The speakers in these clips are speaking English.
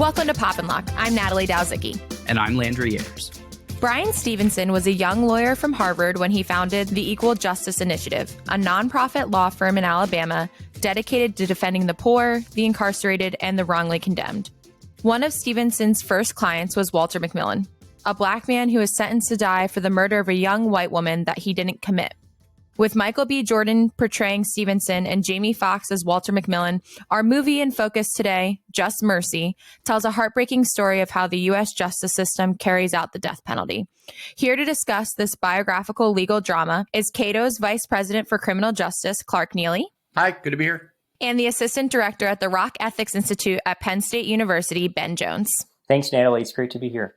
Welcome to Pop and Lock. I'm Natalie Dowzicki. And I'm Landry Ayers. Bryan Stevenson was a young lawyer from Harvard when he founded the Equal Justice Initiative, a nonprofit law firm in Alabama dedicated to defending the poor, the incarcerated, and the wrongly condemned. One of Stevenson's first clients was Walter McMillian, a Black man who was sentenced to die for the murder of a young white woman that he didn't commit. With Michael B. Jordan portraying Stevenson and Jamie Foxx as Walter McMillian, our movie in focus today, Just Mercy, tells a heartbreaking story of how the U.S. justice system carries out the death penalty. Here to discuss this biographical legal drama is Cato's Vice President for Criminal Justice, Clark Neely. Hi, good to be here. And the Assistant Director at the Rock Ethics Institute at Penn State University, Ben Jones. Thanks, Natalie. It's great to be here.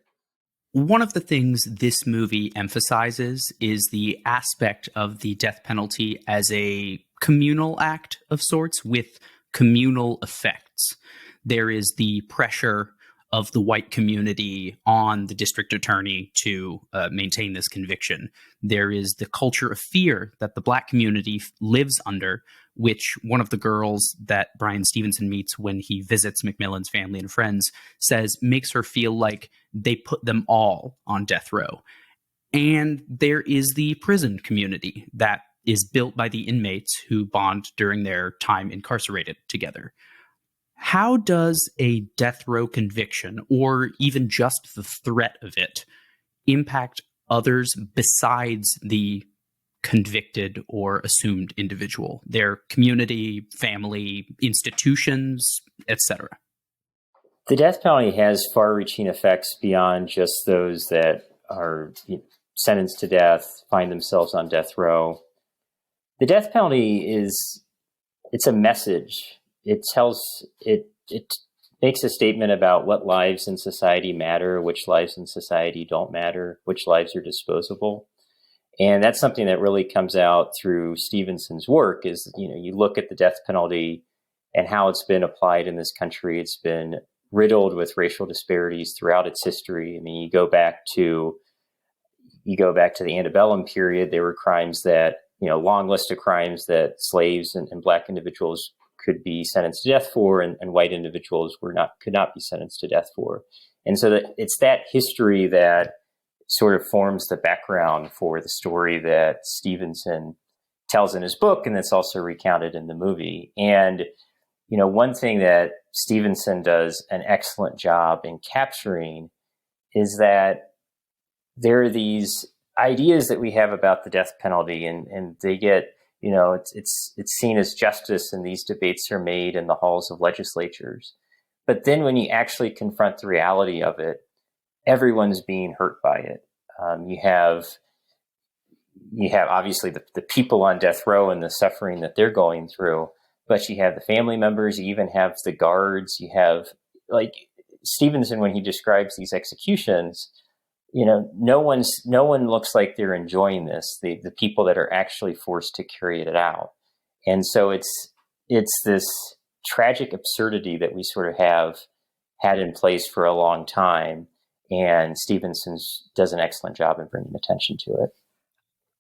One of the things this movie emphasizes is the aspect of the death penalty as a communal act of sorts with communal effects. There is the pressure of the white community on the district attorney to maintain this conviction. There is the culture of fear that the Black community lives under, which one of the girls that Bryan Stevenson meets when he visits McMillian's family and friends says makes her feel like they put them all on death row. And there is the prison community that is built by the inmates who bond during their time incarcerated together. How does a death row conviction, or even just the threat of it, impact others besides the convicted or assumed individual, their community, family, institutions, etc.? The death penalty has far-reaching effects beyond just those that are sentenced to death, find themselves on death row. The death penalty it's a message. It makes a statement about what lives in society matter, which lives in society don't matter, which lives are disposable. And that's something that really comes out through Stevenson's work is, you look at the death penalty and how it's been applied in this country. It's been riddled with racial disparities throughout its history. I mean, you go back to the antebellum period, there were crimes that, long list of crimes that slaves and Black individuals could be sentenced to death for, and white individuals could not be sentenced to death for. And so it's that history that sort of forms the background for the story that Stevenson tells in his book, and that's also recounted in the movie. And, one thing that Stevenson does an excellent job in capturing is that there are these ideas that we have about the death penalty, and they get, it's seen as justice, and these debates are made in the halls of legislatures. But then when you actually confront the reality of it, everyone's being hurt by it. You have obviously the people on death row and the suffering that they're going through, but you have the family members, you even have the guards, you have, like Stevenson, when he describes these executions, no one looks like they're enjoying this, the people that are actually forced to carry it out. And so it's this tragic absurdity that we sort of have had in place for a long time. And Stevenson does an excellent job in bringing attention to it.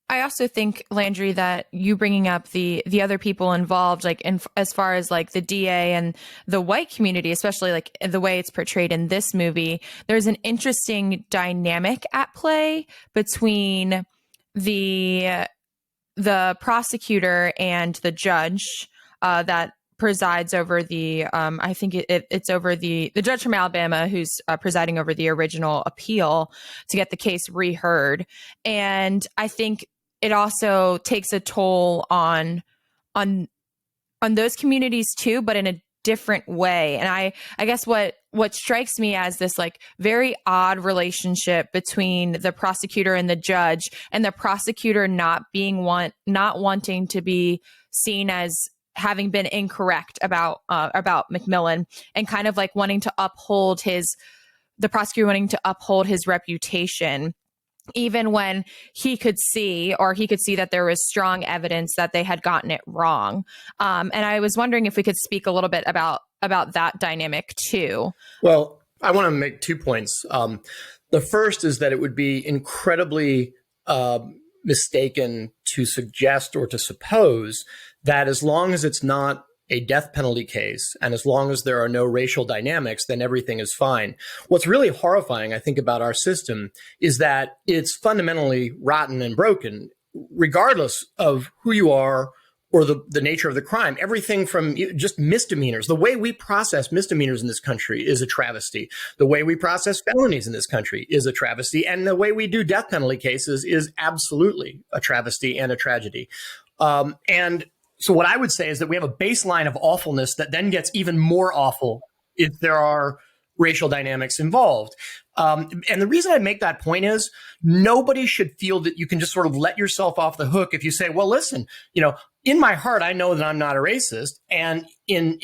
I also think, Landry, that you bringing up the other people involved, like as far as like the DA and the white community, especially like the way it's portrayed in this movie, there's an interesting dynamic at play between the prosecutor and the judge that presides over the I think it's over the judge from Alabama who's presiding over the original appeal to get the case reheard. And I think it also takes a toll on those communities too, but in a different way. And I guess what strikes me as this like very odd relationship between the prosecutor and the judge, and the prosecutor not wanting to be seen as having been incorrect about McMillian, and kind of like the prosecutor wanting to uphold his reputation, even when he could see that there was strong evidence that they had gotten it wrong. And I was wondering if we could speak a little bit about that dynamic too. Well, I want to make 2 points. The first is that it would be incredibly mistaken to suggest or to suppose that as long as it's not a death penalty case, and as long as there are no racial dynamics, then everything is fine. What's really horrifying, I think, about our system is that it's fundamentally rotten and broken, regardless of who you are or the nature of the crime. Everything from just misdemeanors. The way we process misdemeanors in this country is a travesty. The way we process felonies in this country is a travesty. And the way we do death penalty cases is absolutely a travesty and a tragedy. And so what I would say is that we have a baseline of awfulness that then gets even more awful if there are racial dynamics involved. And the reason I make that point is nobody should feel that you can just sort of let yourself off the hook if you say, well, listen, in my heart, I know that I'm not a racist. And in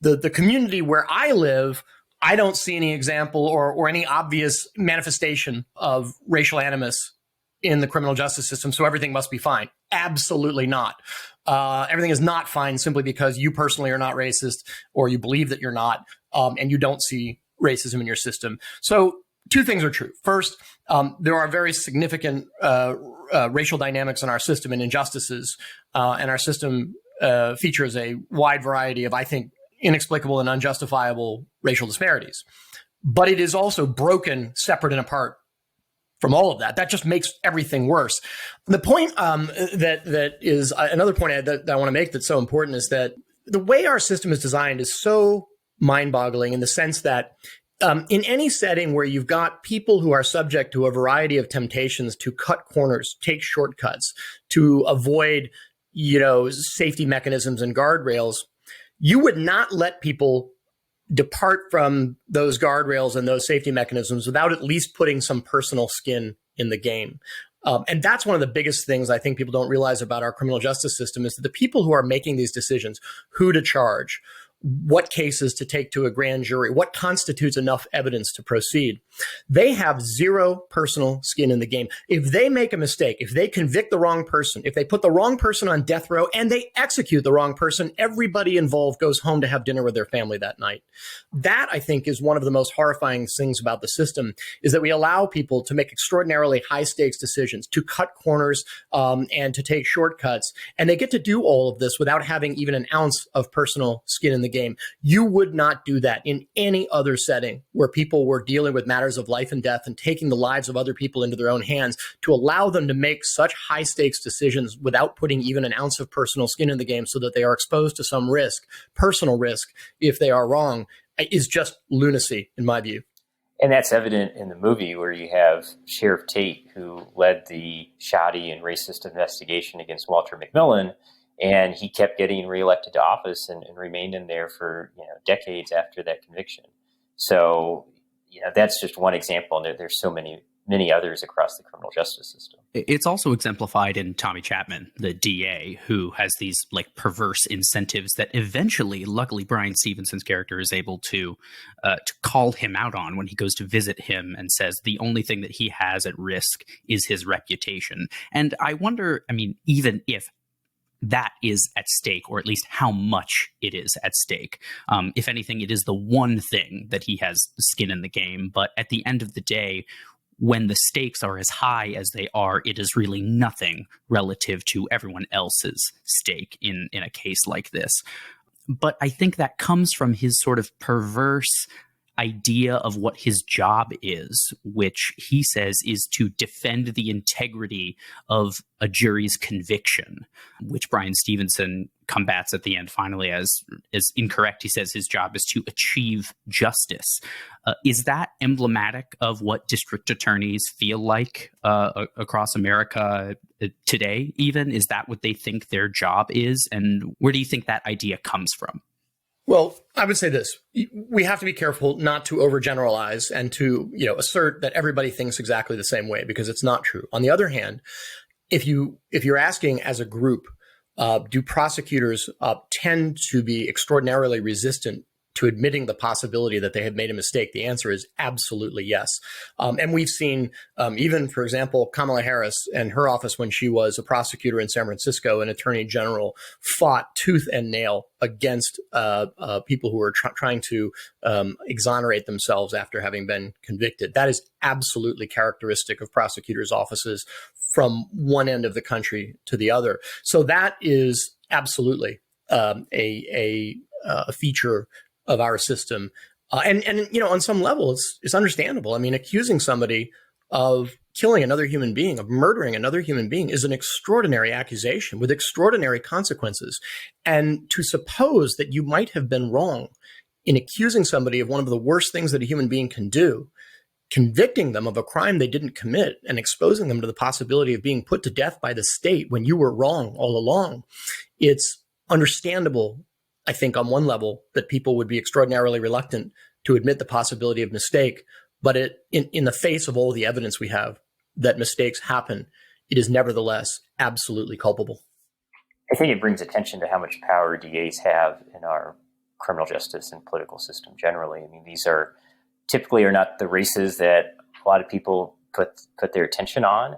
the community where I live, I don't see any example or any obvious manifestation of racial animus in the criminal justice system. So everything must be fine. Absolutely not. Everything is not fine simply because you personally are not racist or you believe that you're not, and you don't see racism in your system. So two things are true. First, there are very significant racial dynamics in our system and injustices, and our system features a wide variety of, I think, inexplicable and unjustifiable racial disparities. But it is also broken, separate and apart from all of that. That just makes everything worse. The point that is another point that I want to make that's so important is that the way our system is designed is so mind-boggling in the sense that in any setting where you've got people who are subject to a variety of temptations to cut corners, take shortcuts, to avoid, safety mechanisms and guardrails, you would not let people depart from those guardrails and those safety mechanisms without at least putting some personal skin in the game. And that's one of the biggest things I think people don't realize about our criminal justice system is that the people who are making these decisions, who to charge, what cases to take to a grand jury, what constitutes enough evidence to proceed, they have zero personal skin in the game. If they make a mistake, if they convict the wrong person, if they put the wrong person on death row and they execute the wrong person, everybody involved goes home to have dinner with their family that night. That, I think, is one of the most horrifying things about the system, is that we allow people to make extraordinarily high stakes decisions, to cut corners and to take shortcuts. And they get to do all of this without having even an ounce of personal skin in the game. You would not do that in any other setting where people were dealing with matters of life and death and taking the lives of other people into their own hands. To allow them to make such high stakes decisions without putting even an ounce of personal skin in the game so that they are exposed to some risk, personal risk, if they are wrong, is just lunacy in my view. And that's evident in the movie where you have Sheriff Tate, who led the shoddy and racist investigation against Walter McMillian. And he kept getting reelected to office and remained in there for decades after that conviction. So that's just one example, and there's so many others across the criminal justice system. It's also exemplified in Tommy Chapman, the DA, who has these perverse incentives that eventually, luckily, Bryan Stevenson's character is able to call him out on when he goes to visit him and says the only thing that he has at risk is his reputation. And I wonder, even if that is at stake, or at least how much it is at stake. If anything, it is the one thing that he has skin in the game. But at the end of the day, when the stakes are as high as they are, it is really nothing relative to everyone else's stake in a case like this. But I think that comes from his sort of perverse idea of what his job is, which he says is to defend the integrity of a jury's conviction, which Bryan Stevenson combats at the end finally as incorrect. He says his job is to achieve justice. Is that emblematic of what district attorneys feel like across America today even? Is that what they think their job is? And where do you think that idea comes from? Well, I would say this. We have to be careful not to overgeneralize and to, assert that everybody thinks exactly the same way, because it's not true. On the other hand, if you're asking as a group, do prosecutors tend to be extraordinarily resistant to admitting the possibility that they have made a mistake? The answer is absolutely yes. And we've seen even, for example, Kamala Harris and her office, when she was a prosecutor in San Francisco, an attorney general, fought tooth and nail against people who were trying to exonerate themselves after having been convicted. That is absolutely characteristic of prosecutors' offices from one end of the country to the other. So that is absolutely a feature of our system. And on some level, it's understandable. I mean, accusing somebody of killing another human being, of murdering another human being, is an extraordinary accusation with extraordinary consequences. And to suppose that you might have been wrong in accusing somebody of one of the worst things that a human being can do, convicting them of a crime they didn't commit, and exposing them to the possibility of being put to death by the state when you were wrong all along, it's understandable, I think, on one level, that people would be extraordinarily reluctant to admit the possibility of mistake. But in the face of all the evidence we have that mistakes happen, it is nevertheless absolutely culpable. I think it brings attention to how much power DAs have in our criminal justice and political system generally. I mean, these are typically not the races that a lot of people put their attention on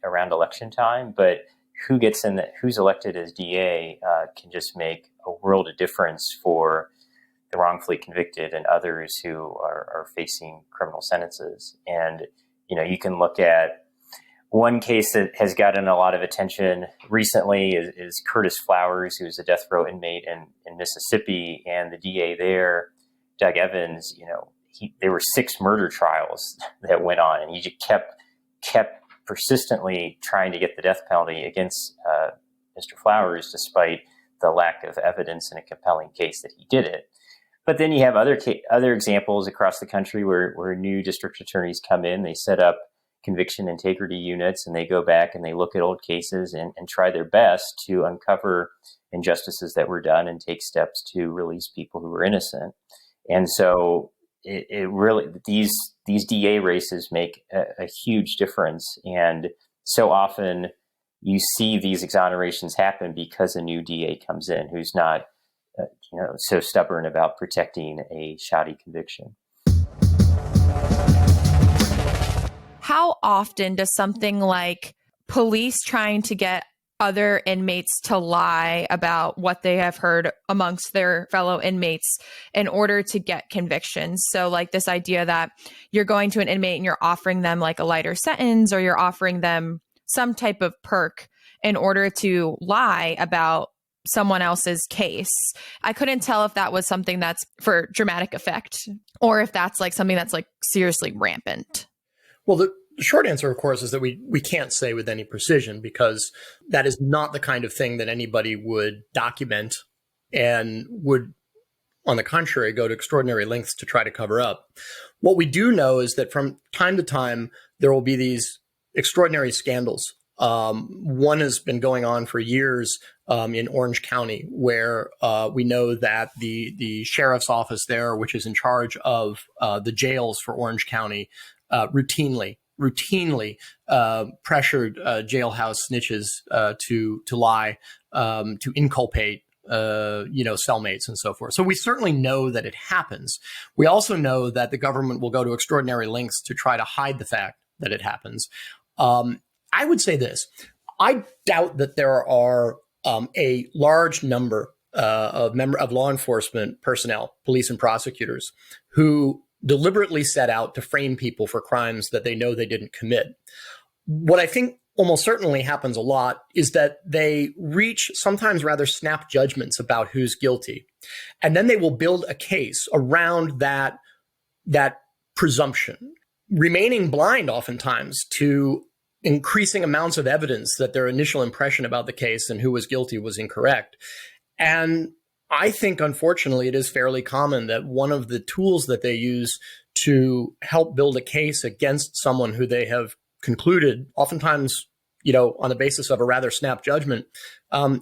around election time, but who's elected as DA can just make a world of difference for the wrongfully convicted and others who are facing criminal sentences. And, you can look at one case that has gotten a lot of attention recently is Curtis Flowers, who's a death row inmate in Mississippi, and the DA there, Doug Evans, there were 6 murder trials that went on, and he just kept persistently trying to get the death penalty against Mr. Flowers, despite the lack of evidence in a compelling case that he did it. But then you have other examples across the country where new district attorneys come in, they set up conviction integrity units, and they go back and they look at old cases and try their best to uncover injustices that were done and take steps to release people who were innocent. And so it really, these DA races make a huge difference. And so often you see these exonerations happen because a new DA comes in who's not so stubborn about protecting a shoddy conviction. How often does something like police trying to get other inmates to lie about what they have heard amongst their fellow inmates in order to get convictions? So like this idea that you're going to an inmate and you're offering them like a lighter sentence, or you're offering them some type of perk in order to lie about someone else's case. I couldn't tell if that was something that's for dramatic effect or if that's like something that's like seriously rampant. Well, the short answer, of course, is that we can't say with any precision, because that is not the kind of thing that anybody would document and would, on the contrary, go to extraordinary lengths to try to cover up. What we do know is that from time to time, there will be these extraordinary scandals. One has been going on for years in Orange County, where we know that the sheriff's office there, which is in charge of the jails for Orange County, routinely pressured jailhouse snitches to lie, to inculpate cellmates and so forth. So we certainly know that it happens. We also know that the government will go to extraordinary lengths to try to hide the fact that it happens. I would say this: I doubt that there are a large number of law enforcement personnel, police and prosecutors, who deliberately set out to frame people for crimes that they know they didn't commit. What I think almost certainly happens a lot is that they reach sometimes rather snap judgments about who's guilty, and then they will build a case around that presumption, remaining blind oftentimes to increasing amounts of evidence that their initial impression about the case and who was guilty was incorrect. And I think, unfortunately, it is fairly common that one of the tools that they use to help build a case against someone who they have concluded, oftentimes, on the basis of a rather snap judgment,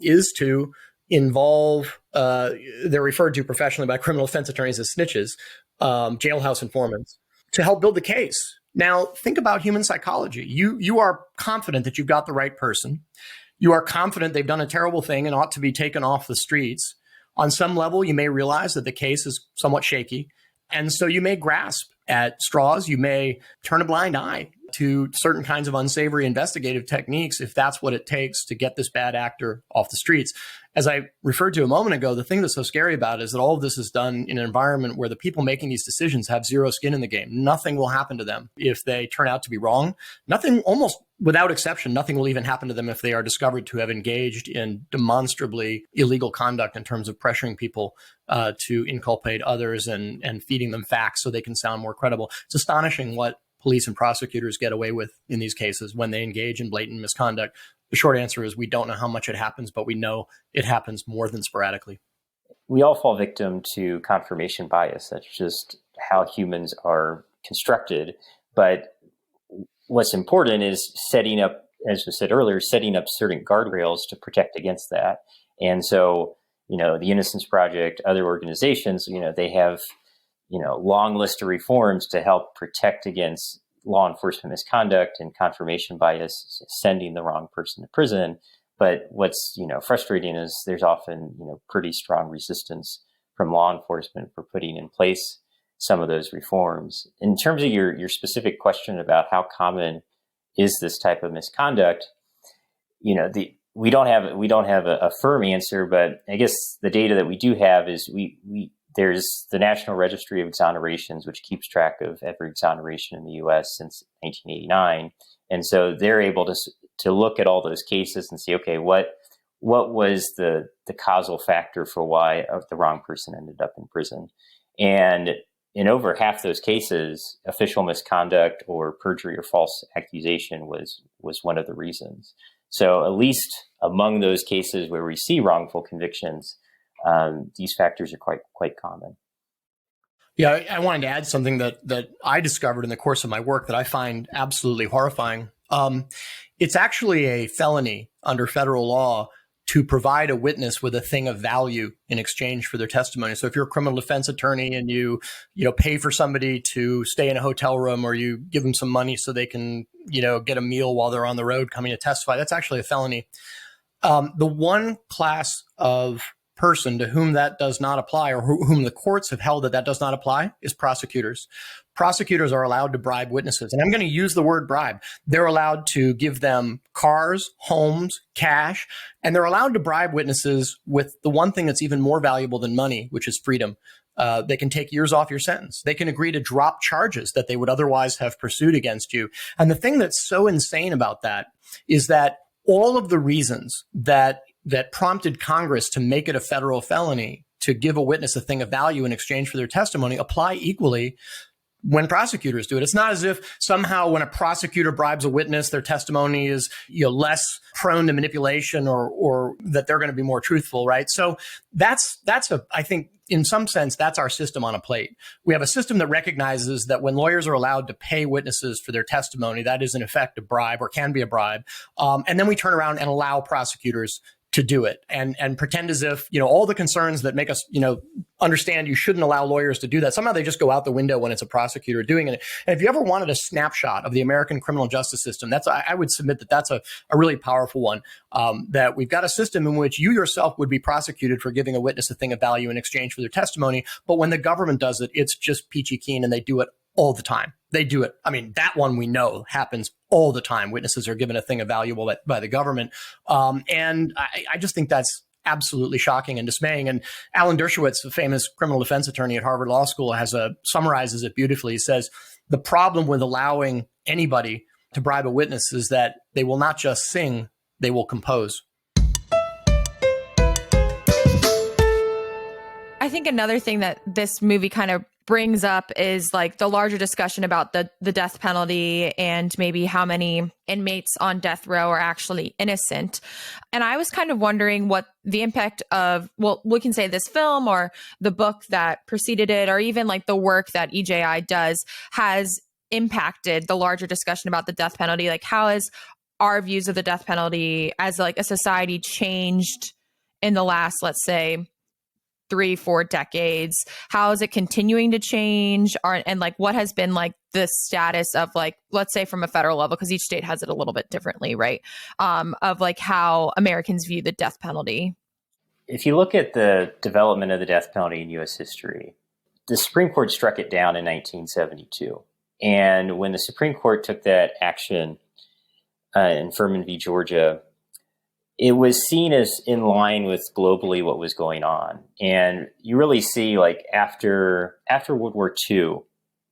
is to involve, they're referred to professionally by criminal defense attorneys as snitches, jailhouse informants, to help build the case. Now, think about human psychology. You are confident that you've got the right person. You are confident they've done a terrible thing and ought to be taken off the streets. On some level, you may realize that the case is somewhat shaky, and so you may grasp at straws. You may turn a blind eye to certain kinds of unsavory investigative techniques if that's what it takes to get this bad actor off the streets. As I referred to a moment ago, the thing that's so scary about it is that all of this is done in an environment where the people making these decisions have zero skin in the game. Nothing will happen to them if they turn out to be wrong. Nothing, almost without exception, nothing will even happen to them if they are discovered to have engaged in demonstrably illegal conduct in terms of pressuring people to inculpate others and feeding them facts so they can sound more credible. It's astonishing what police and prosecutors get away with in these cases when they engage in blatant misconduct. The short answer is we don't know how much it happens, but we know it happens more than sporadically. We all fall victim to confirmation bias. That's just how humans are constructed. But what's important is setting up, as was said earlier, setting up certain guardrails to protect against that. And so, the Innocence Project, other organizations, they have, long list of reforms to help protect against law enforcement misconduct and confirmation bias, sending the wrong person to prison. But what's, frustrating is there's often, pretty strong resistance from law enforcement for putting in place some of those reforms. In terms of your specific question about how common is this type of misconduct, we don't have a firm answer, but I guess the data that we do have is there's the National Registry of Exonerations, which keeps track of every exoneration in the U.S. since 1989, and so they're able to look at all those cases and see, okay, what was the causal factor for why the wrong person ended up in prison, and in over half those cases, official misconduct or perjury or false accusation was one of the reasons. So at least among those cases where we see wrongful convictions, these factors are quite common. Yeah, I wanted to add something that I discovered in the course of my work that I find absolutely horrifying. It's actually a felony under federal law to provide a witness with a thing of value in exchange for their testimony. So if you're a criminal defense attorney and you pay for somebody to stay in a hotel room, or you give them some money so they can, get a meal while they're on the road coming to testify, that's actually a felony. The one class of person to whom that does not apply, or whom the courts have held that does not apply, is prosecutors. Prosecutors are allowed to bribe witnesses. And I'm going to use the word bribe. They're allowed to give them cars, homes, cash, and they're allowed to bribe witnesses with the one thing that's even more valuable than money, which is freedom. They can take years off your sentence. They can agree to drop charges that they would otherwise have pursued against you. And the thing that's so insane about that is that all of the reasons that prompted Congress to make it a federal felony to give a witness a thing of value in exchange for their testimony apply equally when prosecutors do it. It's not as if somehow when a prosecutor bribes a witness, their testimony is less prone to manipulation or that they're going to be more truthful, right? So I think in some sense, that's our system on a plate. We have a system that recognizes that when lawyers are allowed to pay witnesses for their testimony, that is in effect a bribe, or can be a bribe. And then we turn around and allow prosecutors to do it and pretend as if, all the concerns that make us, understand you shouldn't allow lawyers to do that, somehow they just go out the window when it's a prosecutor doing it. And if you ever wanted a snapshot of the American criminal justice system, I would submit that's a really powerful one, that we've got a system in which you yourself would be prosecuted for giving a witness a thing of value in exchange for their testimony. But when the government does it, it's just peachy keen, and they do it all the time. They do it. I mean, that one we know happens all the time. Witnesses are given a thing of value by the government. And I just think that's absolutely shocking and dismaying. And Alan Dershowitz, the famous criminal defense attorney at Harvard Law School, summarizes it beautifully. He says, the problem with allowing anybody to bribe a witness is that they will not just sing, they will compose. I think another thing that this movie kind of brings up is like the larger discussion about the death penalty and maybe how many inmates on death row are actually innocent. And I was kind of wondering what the impact of, well, we can say this film or the book that preceded it, or even like the work that EJI does, has impacted the larger discussion about the death penalty. Like, how has our views of the death penalty as like a society changed in the last, let's say, 3-4 decades? How is it continuing to change? And like, what has been like the status of, like, let's say from a federal level, because each state has it a little bit differently, right? Of like how Americans view the death penalty. If you look at the development of the death penalty in U.S. history, the Supreme Court struck it down in 1972. And when the Supreme Court took that action in Furman v. Georgia, it was seen as in line with globally what was going on. And you really see, like, after World War II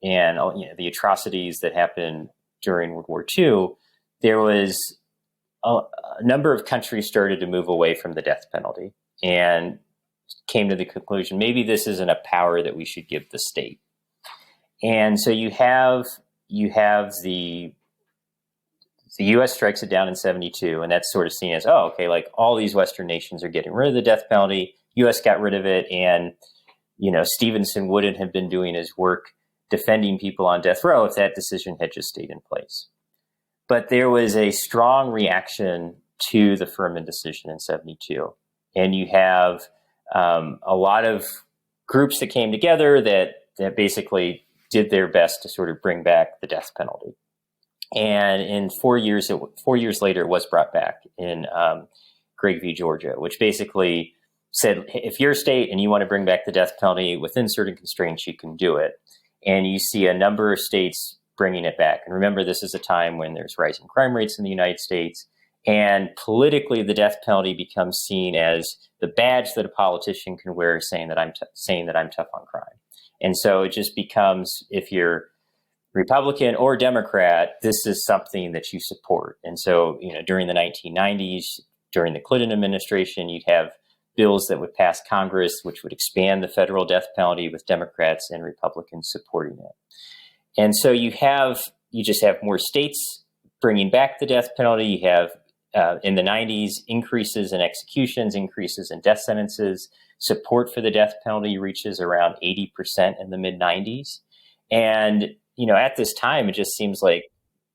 and the atrocities that happened during World War II, there was a number of countries started to move away from the death penalty and came to the conclusion, maybe this isn't a power that we should give the state. And so you have the U.S. strikes it down in 1972, and that's sort of seen as, oh, okay, like all these Western nations are getting rid of the death penalty. U.S. got rid of it, and Stevenson wouldn't have been doing his work defending people on death row if that decision had just stayed in place. But there was a strong reaction to the Furman decision in 1972, and you have a lot of groups that came together that basically did their best to sort of bring back the death penalty. And in 4 years later, it was brought back in Gregg v. Georgia, which basically said, if you're a state and you want to bring back the death penalty within certain constraints, you can do it. And you see a number of states bringing it back. And remember, this is a time when there's rising crime rates in the United States. And politically, the death penalty becomes seen as the badge that a politician can wear, saying that I'm tough on crime. And so it just becomes, if you're Republican or Democrat, this is something that you support. And so, during the 1990s, during the Clinton administration, you'd have bills that would pass Congress, which would expand the federal death penalty, with Democrats and Republicans supporting it. And so you just have more states bringing back the death penalty. You have, in the 90s, increases in executions, increases in death sentences. Support for the death penalty reaches around 80% in the mid-90s. And, at this time, it just seems like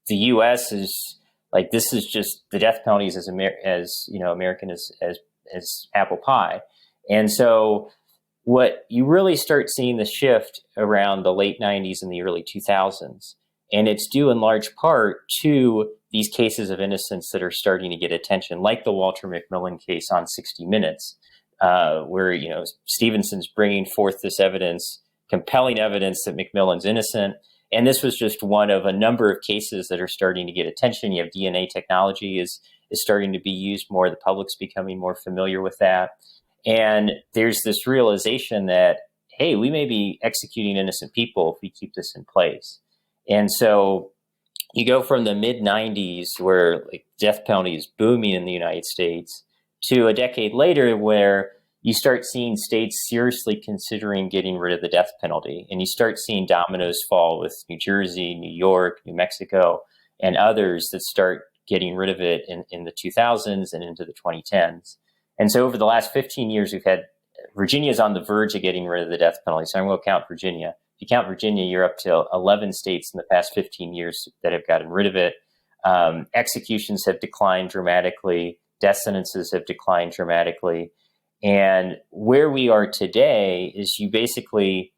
the U.S. is like, this is just, the death penalty is as American as apple pie. And so what you really start seeing the shift around the late 90s and the early 2000s. And it's due in large part to these cases of innocence that are starting to get attention, like the Walter McMillian case on 60 Minutes, where, Stevenson's bringing forth this evidence, compelling evidence that McMillian's innocent. And this was just one of a number of cases that are starting to get attention. You have DNA technology is starting to be used more. The public's becoming more familiar with that. And there's this realization that, hey, we may be executing innocent people if we keep this in place. And so you go from the mid-90s, where death penalty is booming in the United States, to a decade later where you start seeing states seriously considering getting rid of the death penalty. And you start seeing dominoes fall with New Jersey, New York, New Mexico, and others that start getting rid of it in the 2000s and into the 2010s. And so over the last 15 years, we've had Virginia's on the verge of getting rid of the death penalty. So I'm going to count Virginia. If you count Virginia, you're up to 11 states in the past 15 years that have gotten rid of it. Executions have declined dramatically. Death sentences have declined dramatically. And where we are today is you basically,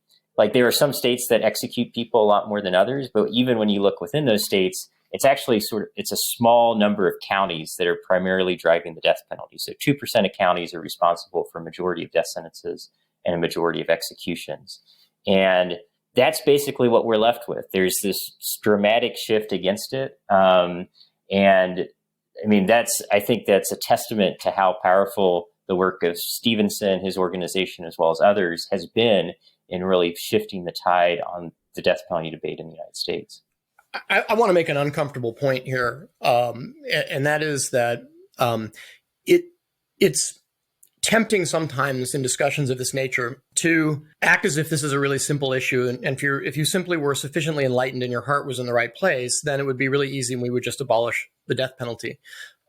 there are some states that execute people a lot more than others, but even when you look within those states, it's actually it's a small number of counties that are primarily driving the death penalty. So 2% of counties are responsible for a majority of death sentences and a majority of executions. And that's basically what we're left with. There's this dramatic shift against it. And I mean, I think that's a testament to how powerful the work of Stevenson, his organization, as well as others, has been in really shifting the tide on the death penalty debate in the United States. I want to make an uncomfortable point here, and that is that it's tempting sometimes in discussions of this nature to act as if this is a really simple issue, and if you simply were sufficiently enlightened and your heart was in the right place, then it would be really easy and we would just abolish the death penalty.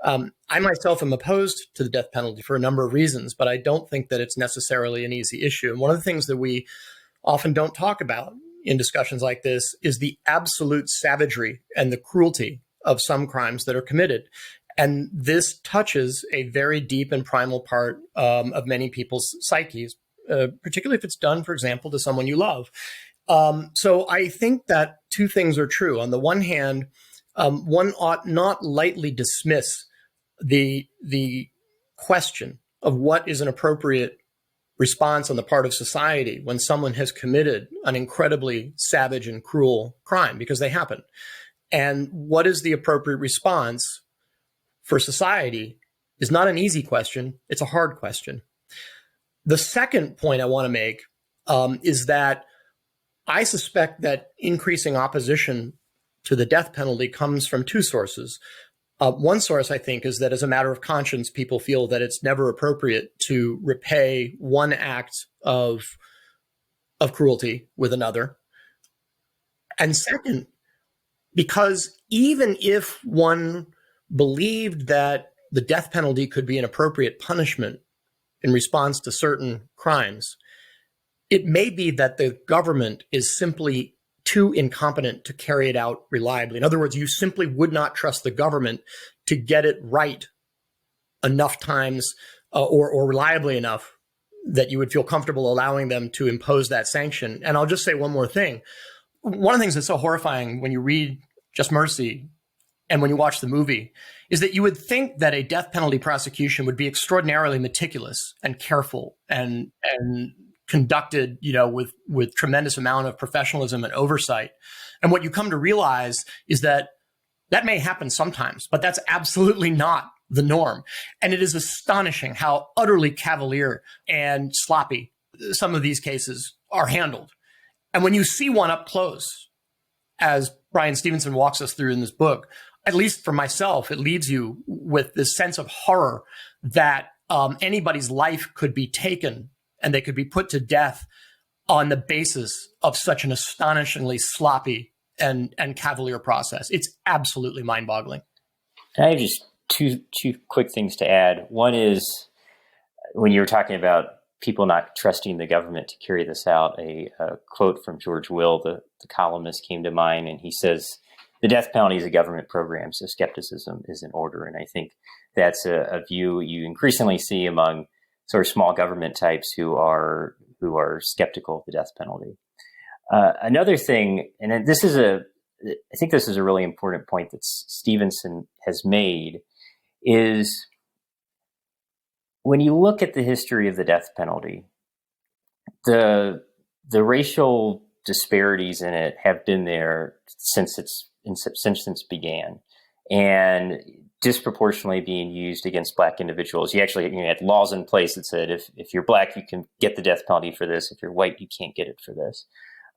I myself am opposed to the death penalty for a number of reasons, but I don't think that it's necessarily an easy issue. And one of the things that we often don't talk about in discussions like this is the absolute savagery and the cruelty of some crimes that are committed. And this touches a very deep and primal part of many people's psyches, particularly if it's done, for example, to someone you love. So I think that two things are true. On the one hand, one ought not lightly dismiss the question of what is an appropriate response on the part of society when someone has committed an incredibly savage and cruel crime, because they happen. And what is the appropriate response for society is not an easy question. It's a hard question. The second point I want to make is that I suspect that increasing opposition to the death penalty comes from two sources. One source, I think, is that as a matter of conscience, people feel that it's never appropriate to repay one act of cruelty with another. And second, because even if one believed that the death penalty could be an appropriate punishment in response to certain crimes, it may be that the government is simply too incompetent to carry it out reliably. In other words, you simply would not trust the government to get it right enough times or reliably enough that you would feel comfortable allowing them to impose that sanction. And I'll just say one more thing. One of the things that's so horrifying when you read Just Mercy and when you watch the movie is that you would think that a death penalty prosecution would be extraordinarily meticulous and careful and conducted, with tremendous amount of professionalism and oversight. And what you come to realize is that that may happen sometimes, but that's absolutely not the norm. And it is astonishing how utterly cavalier and sloppy some of these cases are handled. And when you see one up close, as Bryan Stevenson walks us through in this book, at least for myself, it leaves you with this sense of horror that anybody's life could be taken and they could be put to death on the basis of such an astonishingly sloppy and cavalier process. It's absolutely mind-boggling. I have just two quick things to add. One is when you were talking about people not trusting the government to carry this out, a quote from George Will, the columnist, came to mind, and he says, "The death penalty is a government program, so skepticism is in order." And I think that's a view you increasingly see among sort of small government types who are skeptical of the death penalty. Another thing, and I think this is a really important point that Stevenson has made, is when you look at the history of the death penalty, the racial disparities in it have been there since it began, and disproportionately being used against Black individuals. You actually had laws in place that said if you're Black, you can get the death penalty for this. If you're white, you can't get it for this.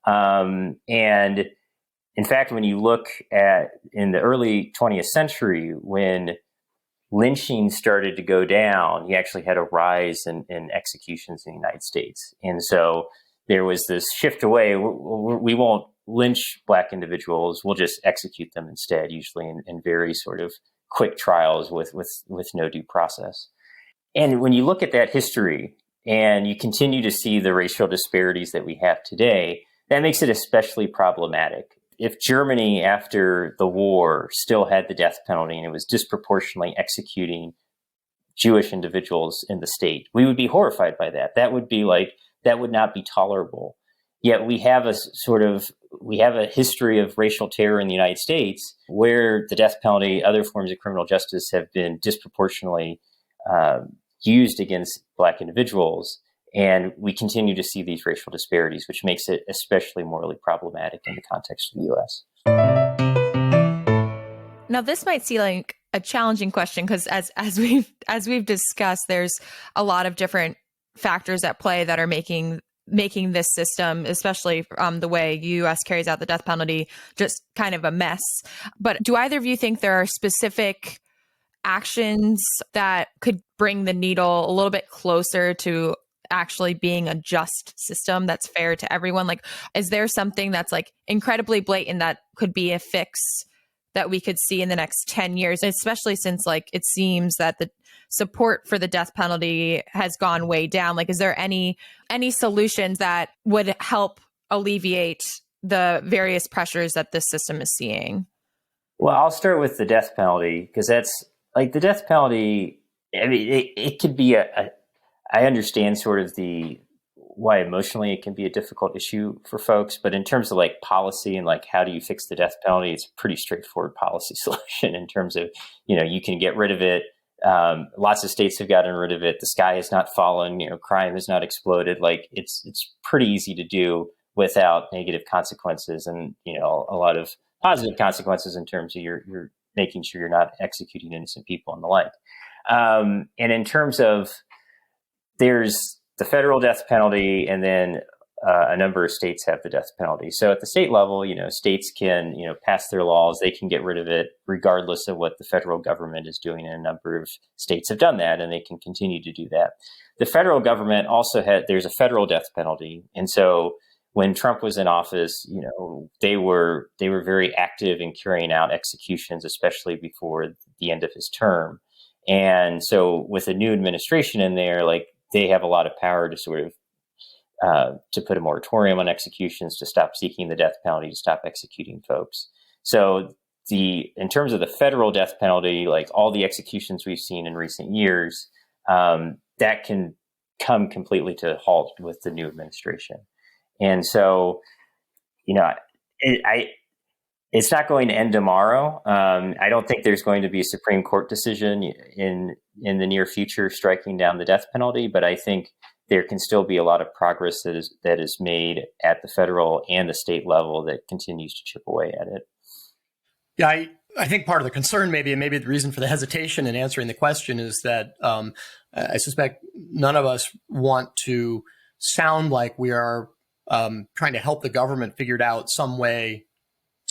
And in fact, when you look at in the early 20th century, when lynching started to go down, you actually had a rise in executions in the United States. And so there was this shift away. We won't lynch Black individuals. We'll just execute them instead, usually in very sort of quick trials with no due process. And when you look at that history and you continue to see the racial disparities that we have today, that makes it especially problematic. If Germany after the war still had the death penalty and it was disproportionately executing Jewish individuals in the state, we would be horrified by that. That would not be tolerable. Yet we have a history of racial terror in the United States where the death penalty, other forms of criminal justice have been disproportionately used against Black individuals. And we continue to see these racial disparities, which makes it especially morally problematic in the context of the U.S. Now, this might seem like a challenging question because as we've discussed, there's a lot of different factors at play that are making this system, especially the way U.S. carries out the death penalty, just kind of a mess. But do either of you think there are specific actions that could bring the needle a little bit closer to actually being a just system that's fair to everyone? Like, is there something that's like incredibly blatant that could be a fix that we could see in the next 10 years, especially since like it seems that the support for the death penalty has gone way down? Like, is there any solutions that would help alleviate the various pressures that this system is seeing? Well, I'll start with the death penalty because that's like the death penalty. I mean, it could be I understand sort of why emotionally it can be a difficult issue for folks, but in terms of like policy and like how do you fix the death penalty, it's a pretty straightforward policy solution in terms of, you can get rid of it Lots of states have gotten rid of it. The sky has not fallen. Crime has not exploded. Like it's pretty easy to do without negative consequences, and a lot of positive consequences in terms of you're making sure you're not executing innocent people and the like. And in terms of, there's the federal death penalty, and then a number of states have the death penalty. So at the state level, states can, pass their laws. They can get rid of it regardless of what the federal government is doing. And a number of states have done that, and they can continue to do that. The federal government also there's a federal death penalty. And so when Trump was in office, they were very active in carrying out executions, especially before the end of his term. And so with a new administration in there, like, they have a lot of power to sort of to put a moratorium on executions, to stop seeking the death penalty, to stop executing folks. So in terms of the federal death penalty, like all the executions we've seen in recent years, that can come completely to a halt with the new administration. And so, it's not going to end tomorrow. I don't think there's going to be a Supreme Court decision in the near future striking down the death penalty, but I think there can still be a lot of progress that is made at the federal and the state level that continues to chip away at it. Yeah, I think part of the concern maybe, and maybe the reason for the hesitation in answering the question, is that I suspect none of us want to sound like we are trying to help the government figure out some way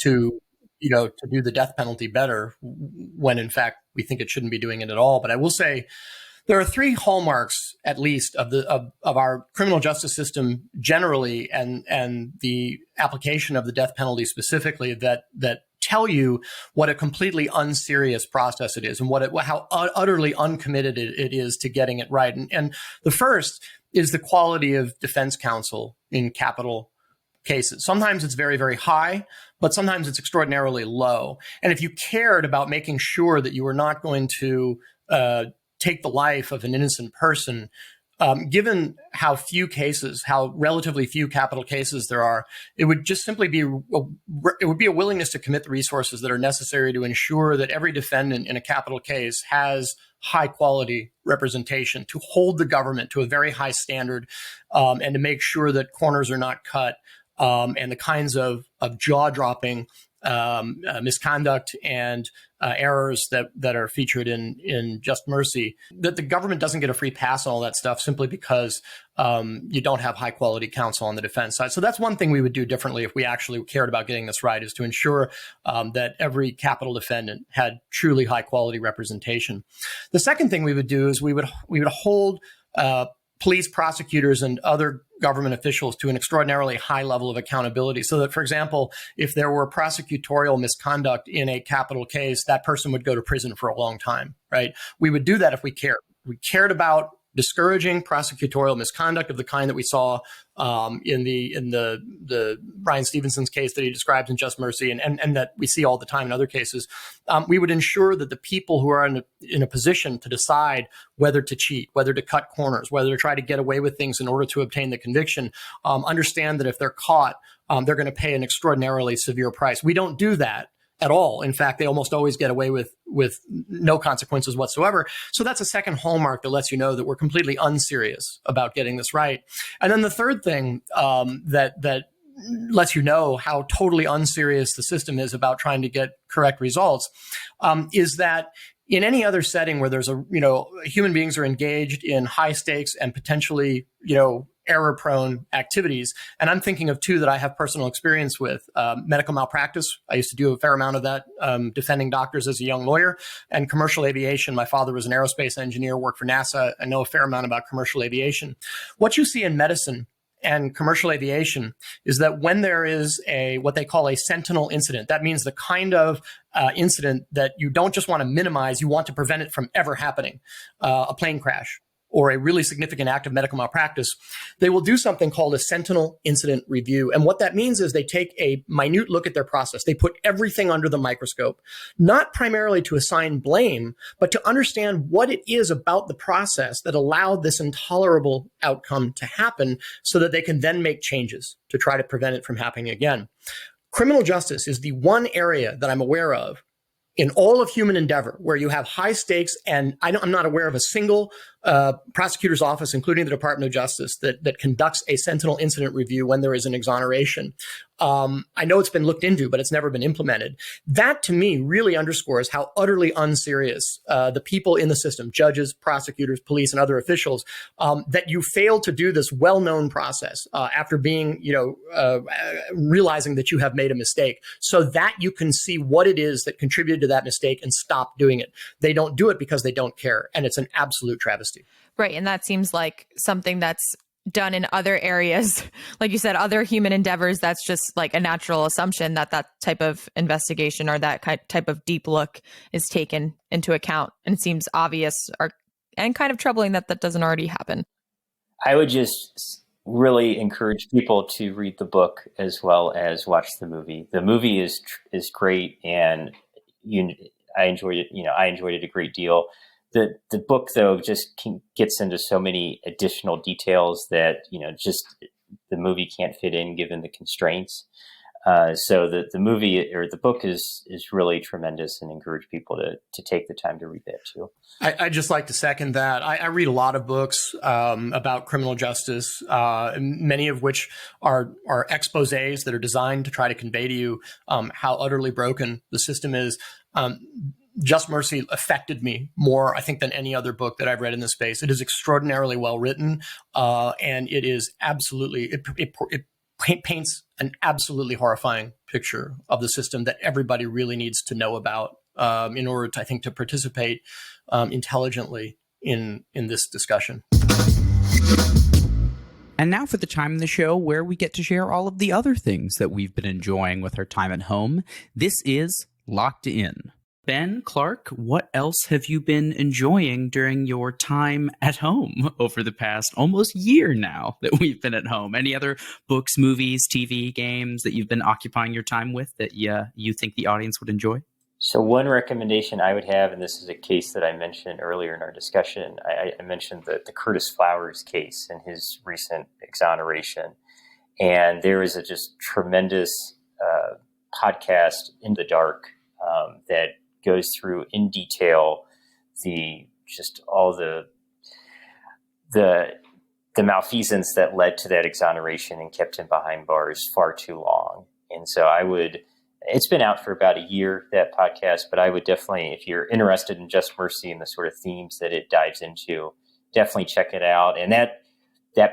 to do the death penalty better, when in fact we think it shouldn't be doing it at all. But I will say there are three hallmarks, at least, of our criminal justice system generally, and the application of the death penalty specifically, that tell you what a completely unserious process it is, and how utterly uncommitted it is to getting it right. And the first is the quality of defense counsel in capital cases. Sometimes it's very, very high, but sometimes it's extraordinarily low. And if you cared about making sure that you were not going to take the life of an innocent person, given how relatively few capital cases there are, it would just simply be a willingness to commit the resources that are necessary to ensure that every defendant in a capital case has high quality representation, to hold the government to a very high standard, and to make sure that corners are not cut, and the kinds of jaw-dropping misconduct and errors that are featured in Just Mercy, that the government doesn't get a free pass on all that stuff simply because you don't have high quality counsel on the defense side. So that's one thing we would do differently if we actually cared about getting this right, is to ensure that every capital defendant had truly high quality representation. The second thing we would do is we would hold police, prosecutors, and other government officials to an extraordinarily high level of accountability, so that, for example, if there were prosecutorial misconduct in a capital case, that person would go to prison for a long time, right? We would do that if we cared. We cared about discouraging prosecutorial misconduct of the kind that we saw in the Bryan Stevenson's case that he describes in Just Mercy, and that we see all the time in other cases. We would ensure that the people who are in a position to decide whether to cheat, whether to cut corners, whether to try to get away with things in order to obtain the conviction, understand that if they're caught, they're going to pay an extraordinarily severe price. We don't do that at all. In fact, they almost always get away with no consequences whatsoever. So that's a second hallmark that lets you know that we're completely unserious about getting this right. And then the third thing that lets you know how totally unserious the system is about trying to get correct results is that in any other setting where there's human beings are engaged in high stakes and potentially, error-prone activities. And I'm thinking of two that I have personal experience with. Medical malpractice. I used to do a fair amount of that, defending doctors as a young lawyer. And commercial aviation. My father was an aerospace engineer, worked for NASA. I know a fair amount about commercial aviation. What you see in medicine and commercial aviation is that when there is what they call a sentinel incident, that means the kind of incident that you don't just want to minimize, you want to prevent it from ever happening, a plane crash, or a really significant act of medical malpractice, they will do something called a sentinel incident review. And what that means is they take a minute look at their process. They put everything under the microscope, not primarily to assign blame, but to understand what it is about the process that allowed this intolerable outcome to happen, so that they can then make changes to try to prevent it from happening again. Criminal justice is the one area that I'm aware of in all of human endeavor, where you have high stakes, and I'm not aware of a single prosecutor's office, including the Department of Justice, that conducts a sentinel incident review when there is an exoneration. I know it's been looked into, but it's never been implemented. That, to me, really underscores how utterly unserious the people in the system, judges, prosecutors, police, and other officials, that you fail to do this well-known process after being, realizing that you have made a mistake, so that you can see what it is that contributed to that mistake and stop doing it. They don't do it because they don't care, and it's an absolute travesty. Right. And that seems like something that's done in other areas, like you said, other human endeavors. That's just like a natural assumption that that type of investigation or that type of deep look is taken into account. And it seems obvious and kind of troubling that that doesn't already happen. I would just really encourage people to read the book as well as watch the movie. The movie is great, and I enjoyed it. I enjoyed it a great deal. The book, though, just gets into so many additional details that, just the movie can't fit in given the constraints. So the movie or the book is really tremendous, and encourage people to take the time to read that too. I just like to second that. I read a lot of books about criminal justice, many of which are exposés that are designed to try to convey to you how utterly broken the system is. Just Mercy affected me more, I think, than any other book that I've read in this space. It is extraordinarily well written, and it is absolutely, it paints an absolutely horrifying picture of the system that everybody really needs to know about in order to, I think, to participate intelligently in this discussion. And now for the time in the show where we get to share all of the other things that we've been enjoying with our time at home. This is Locked In. Ben, Clark, what else have you been enjoying during your time at home over the past almost year now that we've been at home? Any other books, movies, TV, games that you've been occupying your time with that you think the audience would enjoy? So one recommendation I would have, and this is a case that I mentioned earlier in our discussion, I mentioned the Curtis Flowers case and his recent exoneration. And there is a just tremendous podcast, In the Dark, that goes through in detail all the malfeasance that led to that exoneration and kept him behind bars far too long. And so it's been out for about a year, that podcast, but I would definitely, if you're interested in Just Mercy and the sort of themes that it dives into, definitely check it out. And that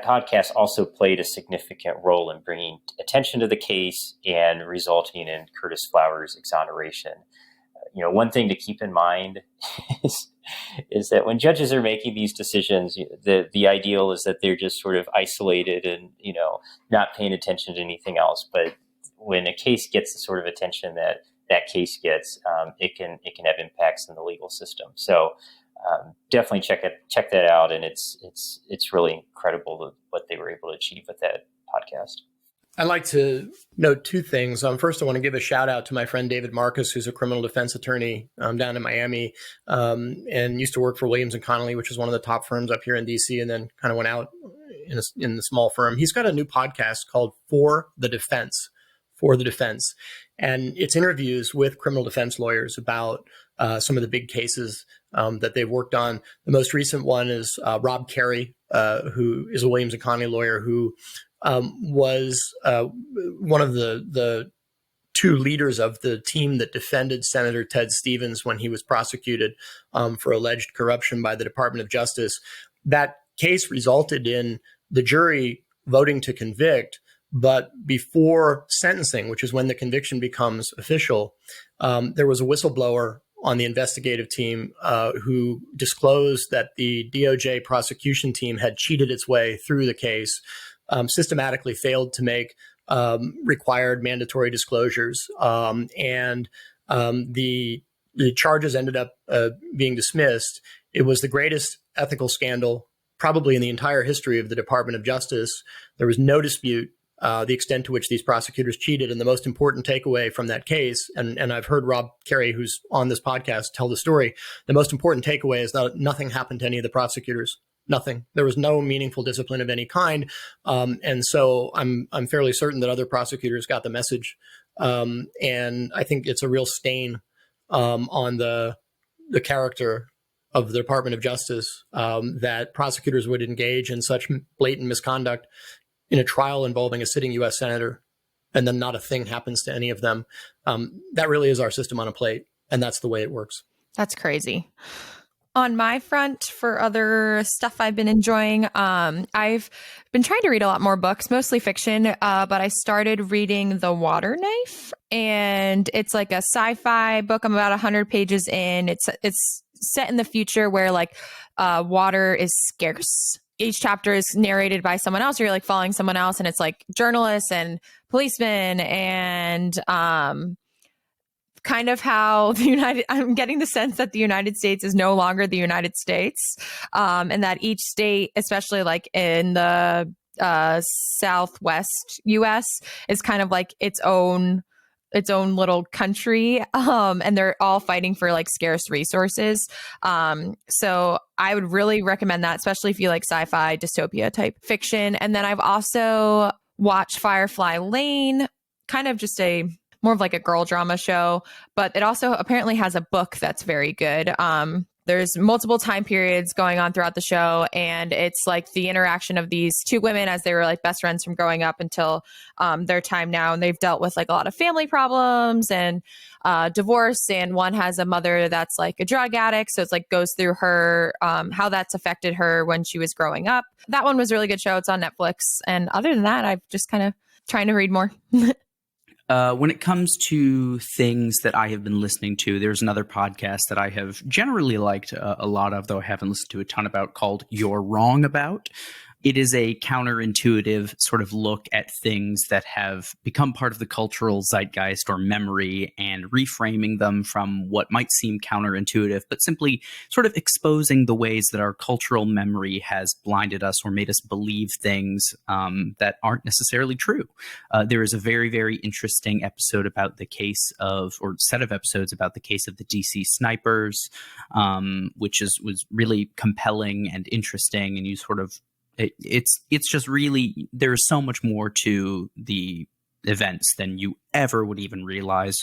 podcast also played a significant role in bringing attention to the case and resulting in Curtis Flowers' exoneration. One thing to keep in mind is that when judges are making these decisions, the ideal is that they're just sort of isolated and, not paying attention to anything else. But when a case gets the sort of attention that case gets, it can have impacts in the legal system. So definitely check that out. And it's really incredible what they were able to achieve with that podcast. I'd like to note two things. First, I want to give a shout out to my friend David Marcus, who's a criminal defense attorney down in Miami, and used to work for Williams and Connolly, which is one of the top firms up here in DC, and then kind of went out in the small firm. He's got a new podcast called For the Defense. And it's interviews with criminal defense lawyers about some of the big cases that they've worked on. The most recent one is Rob Carey, who is a Williams and Connolly lawyer who was one of the two leaders of the team that defended Senator Ted Stevens when he was prosecuted for alleged corruption by the Department of Justice. That case resulted in the jury voting to convict, but before sentencing, which is when the conviction becomes official, there was a whistleblower on the investigative team who disclosed that the DOJ prosecution team had cheated its way through the case, systematically failed to make required mandatory disclosures, and the charges ended up being dismissed. It was the greatest ethical scandal probably in the entire history of the Department of Justice. There was no dispute the extent to which these prosecutors cheated. And the most important takeaway from that case, and I've heard Rob Carey, who's on this podcast, tell the story, the most important takeaway is that nothing happened to any of the prosecutors. Nothing. There was no meaningful discipline of any kind. And so I'm fairly certain that other prosecutors got the message. And I think it's a real stain on the character of the Department of Justice, that prosecutors would engage in such blatant misconduct in a trial involving a sitting U.S. senator, and then not a thing happens to any of them. That really is our system on a plate, and that's the way it works. That's crazy. On my front, for other stuff I've been enjoying, I've been trying to read a lot more books, mostly fiction, but I started reading The Water Knife, and it's like a sci-fi book. I'm about 100 pages in. It's set in the future where like water is scarce. Each chapter is narrated by someone else. You're like following someone else, and it's like journalists and policemen and kind of how I'm getting the sense that the United States is no longer the United States, and that each state, especially like in the Southwest US, is kind of like its own little country, and they're all fighting for like scarce resources. So I would really recommend that, especially if you like sci-fi dystopia type fiction. And then I've also watched Firefly Lane, kind of just more of like a girl drama show, but it also apparently has a book that's very good. There's multiple time periods going on throughout the show, and it's like the interaction of these two women as they were like best friends from growing up until their time now. And they've dealt with like a lot of family problems and divorce. And one has a mother that's like a drug addict. So it's like goes through her, how that's affected her when she was growing up. That one was a really good show. It's on Netflix. And other than that, I've just kind of trying to read more. When it comes to things that I have been listening to, there's another podcast that I have generally liked a lot of, though I haven't listened to a ton about, called You're Wrong About. It is a counterintuitive sort of look at things that have become part of the cultural zeitgeist or memory and reframing them from what might seem counterintuitive, but simply sort of exposing the ways that our cultural memory has blinded us or made us believe things that aren't necessarily true. There is a very, very interesting episode about the case of, or set of episodes about the case of the DC snipers, which was really compelling and interesting, and you sort of it's just really, there's so much more to the events than you ever would even realize.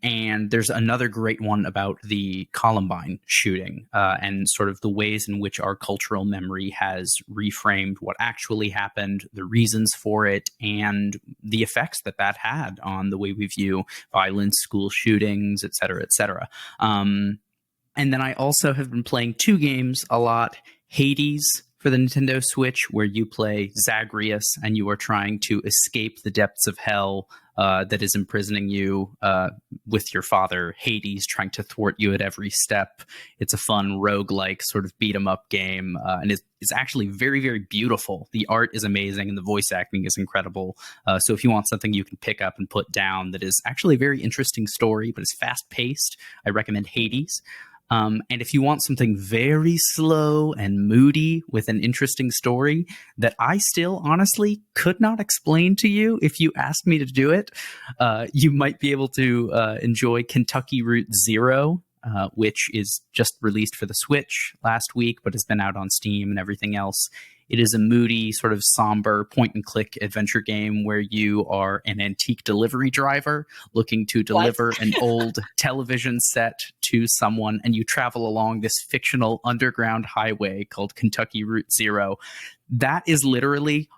And there's another great one about the Columbine shooting and sort of the ways in which our cultural memory has reframed what actually happened, the reasons for it, and the effects that had on the way we view violence, school shootings, et cetera, et cetera. And then I also have been playing two games a lot. Hades for the Nintendo Switch, where you play Zagreus and you are trying to escape the depths of hell that is imprisoning you with your father, Hades, trying to thwart you at every step. It's a fun roguelike sort of beat-em-up game, and it's actually very, very beautiful. The art is amazing and the voice acting is incredible. So if you want something you can pick up and put down that is actually a very interesting story, but is fast-paced, I recommend Hades. And if you want something very slow and moody with an interesting story that I still honestly could not explain to you if you asked me to do it, you might be able to enjoy Kentucky Route Zero, which is just released for the Switch last week, but has been out on Steam and everything else. It is a moody, sort of somber point-and-click adventure game where you are an antique delivery driver looking to deliver an old television set to someone, and you travel along this fictional underground highway called Kentucky Route Zero. That is literally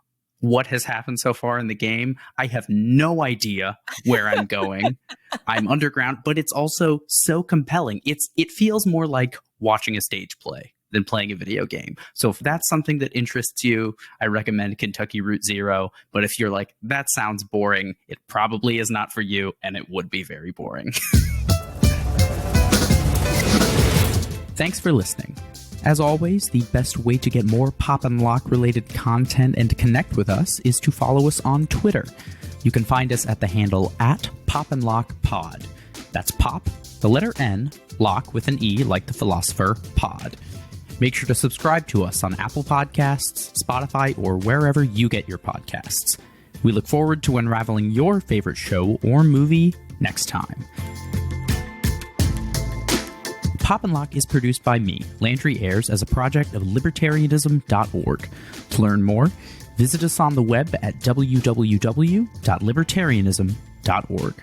what has happened so far in the game. I have no idea where I'm going. I'm underground, but it's also so compelling. It feels more like watching a stage play than playing a video game. So if that's something that interests you, I recommend Kentucky Route Zero. But if you're like, that sounds boring, it probably is not for you, and it would be very boring. Thanks for listening. As always, the best way to get more Pop and Locke related content and to connect with us is to follow us on Twitter. You can find us at the handle @PopandLockPod. That's Pop, the letter N, Locke with an E like the philosopher, Pod. Make sure to subscribe to us on Apple Podcasts, Spotify, or wherever you get your podcasts. We look forward to unraveling your favorite show or movie next time. Pop and Locke is produced by me, Landry Ayres, as a project of libertarianism.org. To learn more, visit us on the web at www.libertarianism.org.